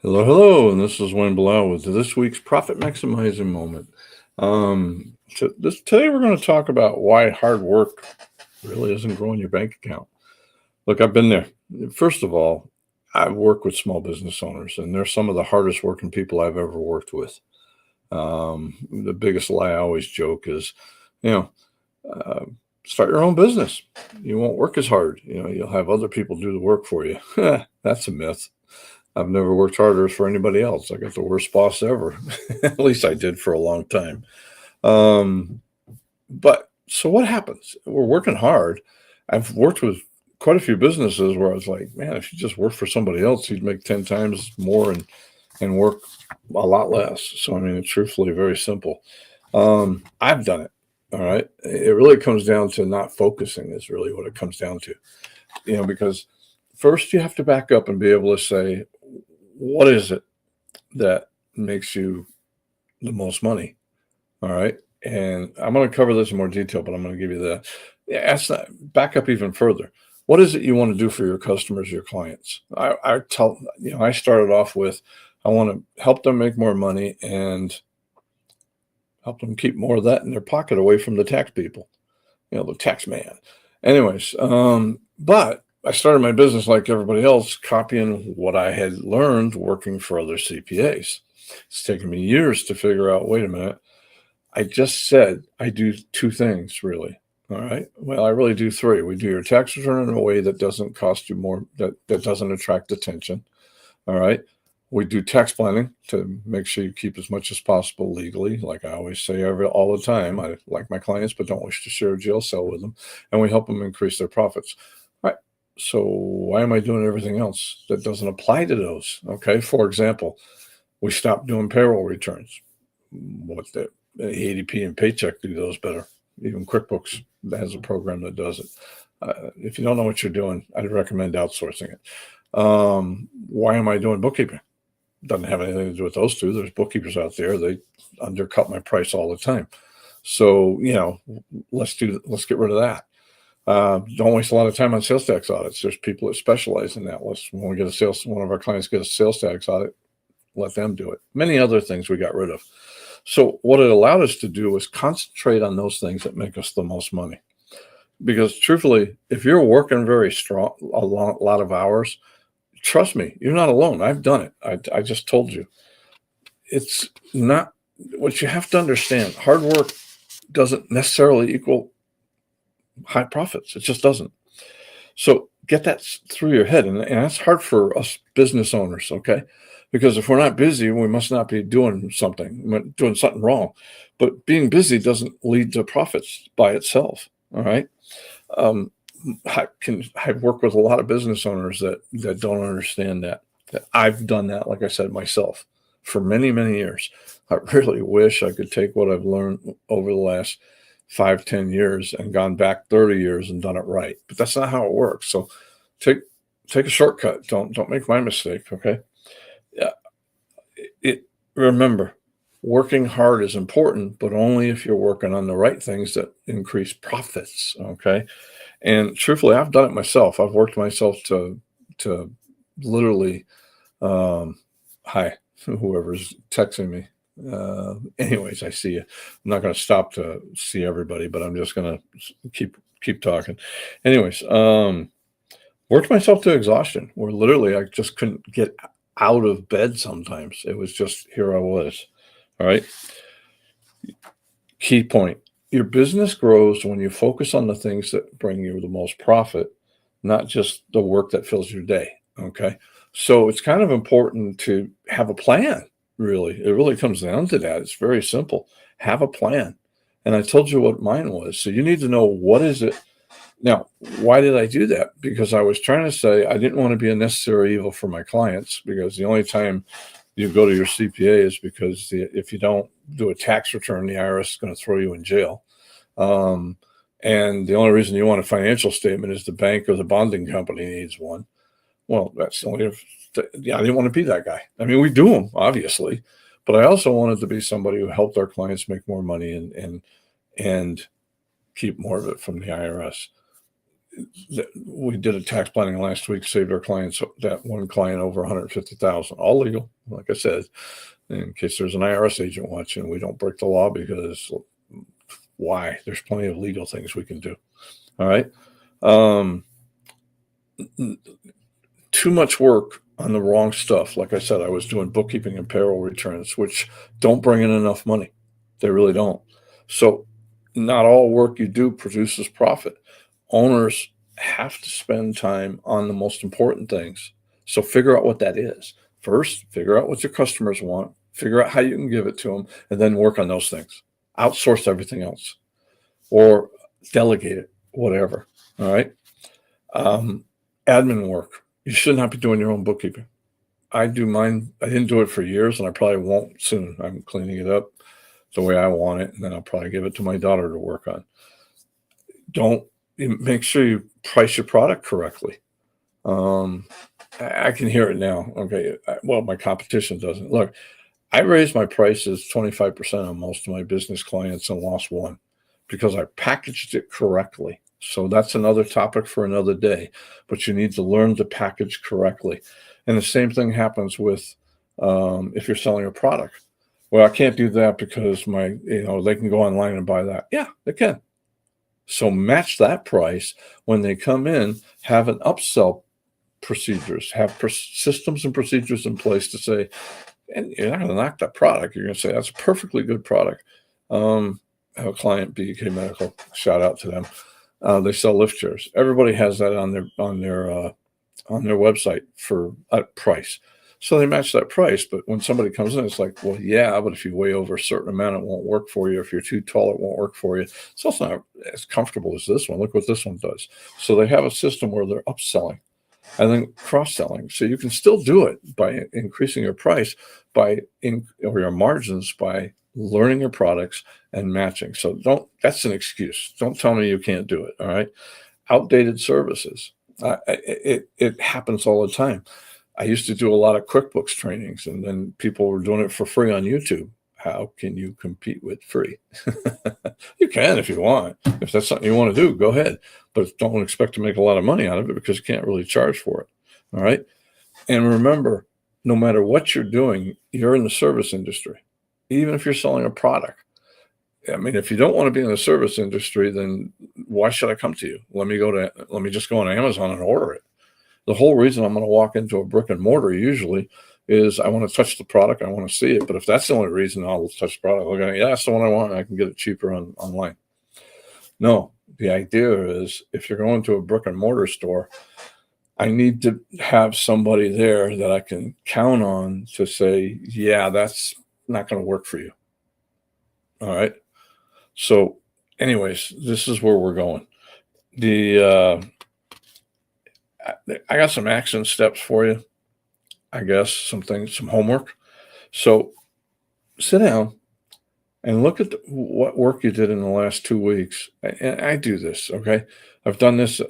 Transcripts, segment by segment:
Hello, hello, and this is Wayne Belisle with this week's Profit Maximizing Moment. Today we're going to talk about why hard work really isn't growing your bank account. Look, I've been there. First of all, I've worked with small business owners, and they're some of the hardest working people I've ever worked with. The biggest lie I always joke is, you know, uh, start your own business. You won't work as hard. You'll have other people do the work for you. That's a myth. I've never worked harder for anybody else. I got the worst boss ever. At least I did for a long time. Um, but so what happens? We're working hard. I've worked with quite a few businesses where I was like, man, if you just work for somebody else, you'd make 10 times more and work a lot less. So, I mean, it's truthfully very simple. I've done it. All right. It really comes down to not focusing, is really what it comes down to, because first you have to back up and be able to say, what is it that makes you the most money? All right. And I'm going to cover this in more detail, but I'm going to give you the ask that back up even further. What is it you want to do for your customers, your clients? I started off with, I want to help them make more money and help them keep more of that in their pocket away from the tax people, the tax man. Anyways, but I started my business like everybody else, copying what I had learned working for other CPAs. It's taken me years to figure out, wait a minute, I just said I do two things really. All right. Well, I really do three. We do your tax return in a way that doesn't cost you more, that doesn't attract attention. All right. We do tax planning to make sure you keep as much as possible legally. Like I always say all the time, I like my clients, but don't wish to share a jail cell with them. And we help them increase their profits. All right. So why am I doing everything else that doesn't apply to those? Okay. For example, we stopped doing payroll returns. What the ADP and Paycheck do those better. Even QuickBooks has a program that does it. If you don't know what you're doing, I'd recommend outsourcing it. Why am I doing bookkeeping? Doesn't have anything to do with those two. There's bookkeepers out there. They undercut my price all the time. So, let's get rid of that. Don't waste a lot of time on sales tax audits. There's people that specialize in that. When we get one of our clients get a sales tax audit, let them do it. Many other things we got rid of. So what it allowed us to do was concentrate on those things that make us the most money. Because truthfully, if you're working very strong, a lot of hours, trust me, you're not alone. I've done it. I just told you. It's not what you have to understand. Hard work doesn't necessarily equal high profits. It just doesn't. So get that through your head. And that's hard for us business owners, okay? Because if we're not busy, we must not be doing something wrong. But being busy doesn't lead to profits by itself, all right? Um, I've worked with a lot of business owners that don't understand that I've done that, like I said, myself for many, many years. I really wish I could take what I've learned over the last 5-10 years and gone back 30 years and done it right. But that's not how it works. So take a shortcut. Don't make my mistake. Okay. Yeah. Remember, working hard is important, but only if you're working on the right things that increase profits. Okay. And truthfully, I've done it myself. I've worked myself to literally, hi, whoever's texting me. Anyways, I see you. I'm not going to stop to see everybody, but I'm just going to keep talking. Anyways, worked myself to exhaustion where literally I just couldn't get out of bed sometimes. It was just, here I was. All right. Key point. Your business grows when you focus on the things that bring you the most profit, not just the work that fills your day. Okay. So it's kind of important to have a plan. Really, it really comes down to that. It's very simple. Have a plan. And I told you what mine was. So you need to know, what is it. Now, why did I do that? Because I was trying to say I didn't want to be a necessary evil for my clients, because the only time you go to your CPA is because if you don't do a tax return, the IRS is going to throw you in jail. And the only reason you want a financial statement is the bank or the bonding company needs one. Well, that's only if, I didn't want to be that guy. I mean, we do them, obviously, but I also wanted to be somebody who helped our clients make more money and keep more of it from the IRS. we did a tax planning last week, saved our clients, that one client, over 150,000, all legal. Like I said, in case there's an IRS agent watching, we don't break the law, because why? There's plenty of legal things we can do. All right. Um, Too much work on the wrong stuff. Like I said, I was doing bookkeeping and payroll returns, which don't bring in enough money. They really don't. So not all work you do produces profit. Owners have to spend time on the most important things. So figure out what that is. First, figure out what your customers want, figure out how you can give it to them, and then work on those things. Outsource everything else or delegate it, whatever. All right. Admin work. You should not be doing your own bookkeeping. I do mine. I didn't do it for years, and I probably won't soon. I'm cleaning it up the way I want it, and then I'll probably give it to my daughter to work on. Don't Make sure you price your product correctly. I can hear it now. Okay, well, my competition doesn't. Look, I raised my prices 25% on most of my business clients and lost one because I packaged it correctly. So that's another topic for another day, but you need to learn to package correctly. And the same thing happens with if you're selling a product. Well, I can't do that because they can go online and buy that. Yeah, they can. So match that price when they come in, have an upsell procedures, have systems and procedures in place to say, and you're not going to knock that product. You're going to say, that's a perfectly good product. I have a client, BK Medical, shout out to them. They sell lift chairs. Everybody has that on their website for a price. So they match that price. But when somebody comes in, it's like, well, yeah, but if you weigh over a certain amount, it won't work for you. If you're too tall, it won't work for you. It's also not as comfortable as this one. Look what this one does. So they have a system where they're upselling and then cross-selling. So you can still do it by increasing your price or your margins by learning your products and matching. So that's an excuse. Don't tell me you can't do it. All right. Outdated services. It happens all the time. I used to do a lot of QuickBooks trainings, and then people were doing it for free on YouTube. How can you compete with free? You can if you want. If that's something you want to do, go ahead. But don't expect to make a lot of money out of it because you can't really charge for it. All right. And remember, no matter what you're doing, you're in the service industry, even if you're selling a product. I mean, if you don't want to be in the service industry, then why should I come to you? Let me just go on Amazon and order it. The whole reason I'm going to walk into a brick and mortar usually is I want to touch the product. I want to see it. But if that's the only reason I'll touch the product, okay, yeah, that's the one I want. I can get it cheaper online. No, the idea is if you're going to a brick and mortar store, I need to have somebody there that I can count on to say, yeah, that's not going to work for you. All right. So anyways, this is where we're going. I got some action steps for you. I guess some homework. So sit down and look at what work you did in the last 2 weeks. And I do this, okay? I've done this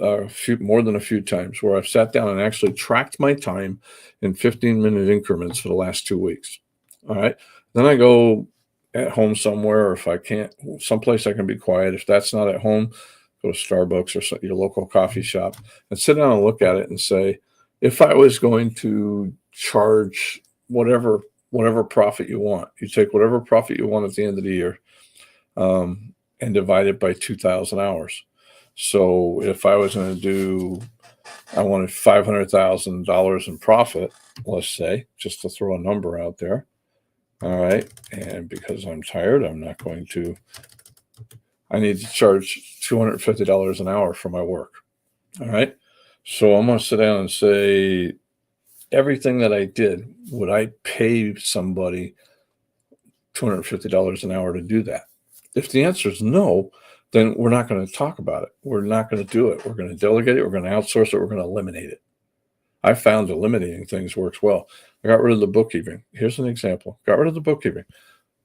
more than a few times where I've sat down and actually tracked my time in 15-minute increments for the last 2 weeks. All right. Then I go at home somewhere, or if I can't, someplace I can be quiet. If that's not at home, go to Starbucks or your local coffee shop and sit down and look at it and say, if I was going to charge whatever profit you want, you take whatever profit you want at the end of the year and divide it by 2,000 hours. So if I was going to I wanted $500,000 in profit, let's say, just to throw a number out there. All right. And because I'm tired, I need to charge $250 an hour for my work. All right. So I'm going to sit down and say, everything that I did, would I pay somebody $250 an hour to do that? If the answer is no, then we're not going to talk about it. We're not going to do it. We're going to delegate it. We're going to outsource it. We're going to eliminate it. I found eliminating things works well. I got rid of the bookkeeping. Here's an example. Got rid of the bookkeeping.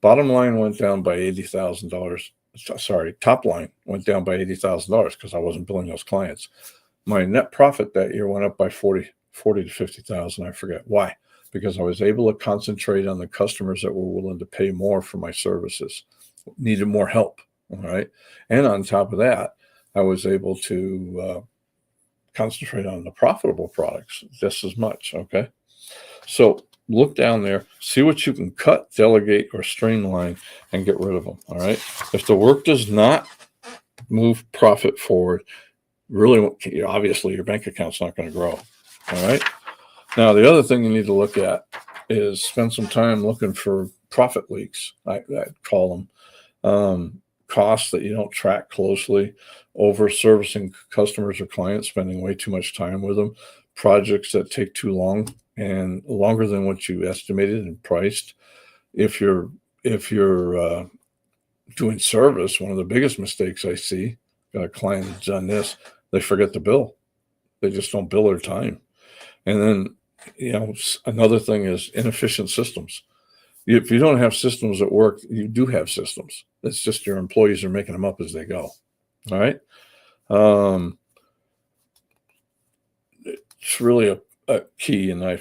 Bottom line went down by $80,000. Sorry, top line went down by $80,000 because I wasn't billing those clients. My net profit that year went up by 40 to 50,000. I forget why, because I was able to concentrate on the customers that were willing to pay more for my services, needed more help. All right. And on top of that, I was able to concentrate on the profitable products just as much. Okay. So look down there, see what you can cut, delegate, or streamline and get rid of them. All right. If the work does not move profit forward, really, obviously your bank account's not going to grow. All right. Now, the other thing you need to look at is spend some time looking for profit leaks. I call them costs that you don't track closely, over servicing customers or clients, spending way too much time with them, projects that take too long and longer than what you estimated and priced. If you're doing service, one of the biggest mistakes I see, got a client that's done this, they forget to bill. They just don't bill their time. And then, another thing is inefficient systems. If you don't have systems that work, you do have systems. It's just your employees are making them up as they go. All right. It's really a key. And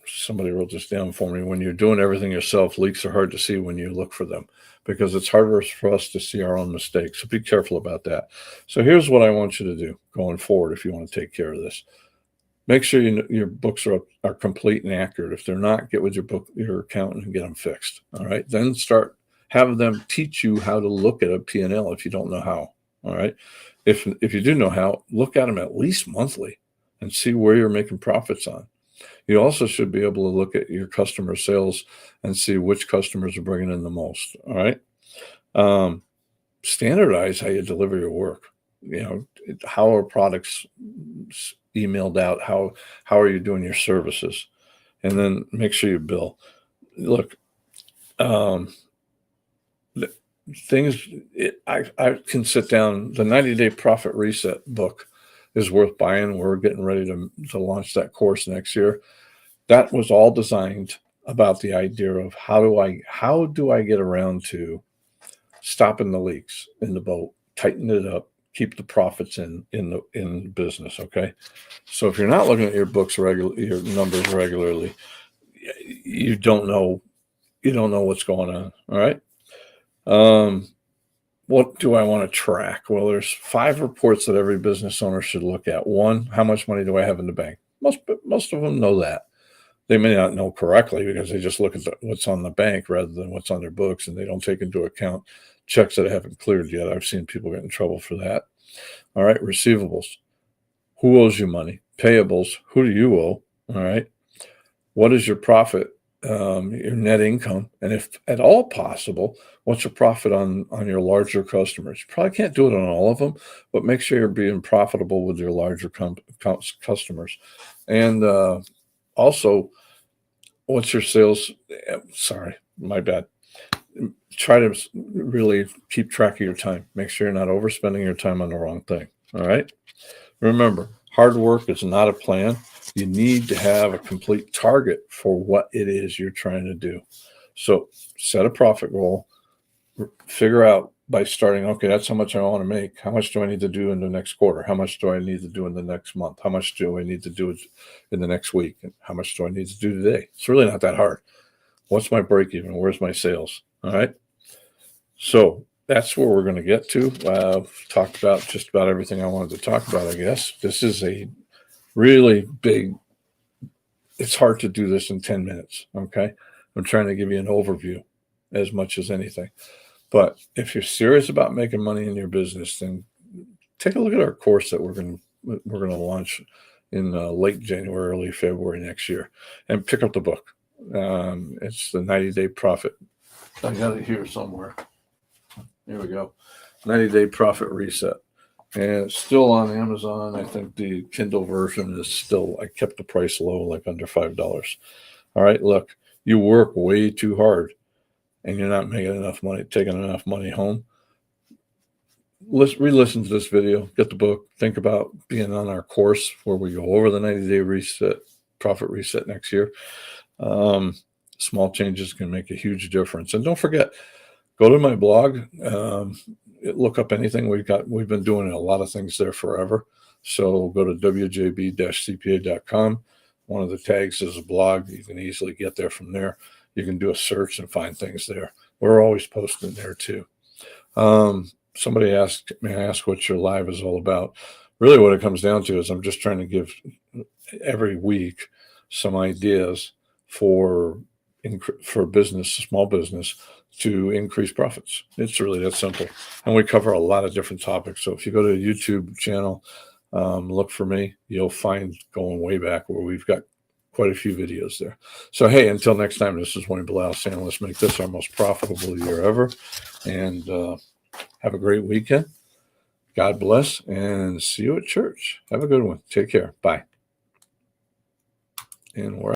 somebody wrote this down for me. When you're doing everything yourself, leaks are hard to see when you look for them because it's harder for us to see our own mistakes. So be careful about that. So here's what I want you to do going forward if you want to take care of this. Make sure your books are complete and accurate. If they're not, get with your accountant and get them fixed. All right. Then have them teach you how to look at a P&L if you don't know how. All right. If you do know how, look at them at least monthly and see where you're making profits on. You also should be able to look at your customer sales and see which customers are bringing in the most. All right. Standardize how you deliver your work. How are products emailed out? How are you doing your services? And then make sure you bill. Look, I can sit down. The 90-day profit reset book is worth buying. We're getting ready to launch that course next year. That was all designed about the idea of how do I get around to stopping the leaks in the boat, tighten it up, keep the profits in business. Okay. So if you're not looking at your your numbers regularly, you don't know what's going on. All right. What do I want to track? Well, there's 5 reports that every business owner should look at. 1, how much money do I have in the bank? Most of them know that. They may not know correctly because they just look at what's on the bank rather than what's on their books, and they don't take into account checks that haven't cleared yet. I've seen people get in trouble for that. All right, receivables. Who owes you money? Payables. Who do you owe? All right. What is your profit? Your net income, and if at all possible, what's your profit on your larger customers? You probably can't do it on all of them, but make sure you're being profitable with your larger customers. And also, what's your sales? Sorry, my bad. Try to really keep track of your time. Make sure you're not overspending your time on the wrong thing. All right. Remember, hard work is not a plan. You need to have a complete target for what it is you're trying to do. So set a profit goal. Figure out by starting, okay, that's how much I want to make. How much do I need to do in the next quarter? How much do I need to do in the next month? How much do I need to do in the next week? And how much do I need to do today? It's really not that hard. What's my break even? Where's my sales? All right. So that's where we're going to get to. Talked about just about everything I wanted to talk about, I guess. This is a really big, it's hard to do this in 10 minutes. Okay. I'm trying to give you an overview as much as anything. But if you're serious about making money in your business, then take a look at our course that we're going to launch in late January, early February next year, and pick up the book. It's the 90-day profit. I got it here somewhere. Here we go. 90-day profit reset. And it's still on Amazon. I think the Kindle version is still, I kept the price low, like under $5. All right, look, you work way too hard and you're not making enough money, taking enough money home. Re-listen to this video, get the book, think about being on our course where we go over the 90-day reset, profit reset next year. Small changes can make a huge difference. And don't forget, go to my blog, look up anything we've got. We've been doing a lot of things there forever. So go to wjb-cpa.com. One of the tags is a blog. You can easily get there from there. You can do a search and find things there. We're always posting there too. Somebody asked, may I ask what your live is all about? really what it comes down to is I'm just trying to give every week some ideas for business, small business, to increase profits. It's really that simple. And we cover a lot of different topics. So if you go to the YouTube channel, look for me, you'll find going way back where we've got quite a few videos there. So, hey, until next time, this is Wayne Belisle saying let's make this our most profitable year ever. And have a great weekend. God bless, and see you at church. Have a good one. Take care. Bye. And we're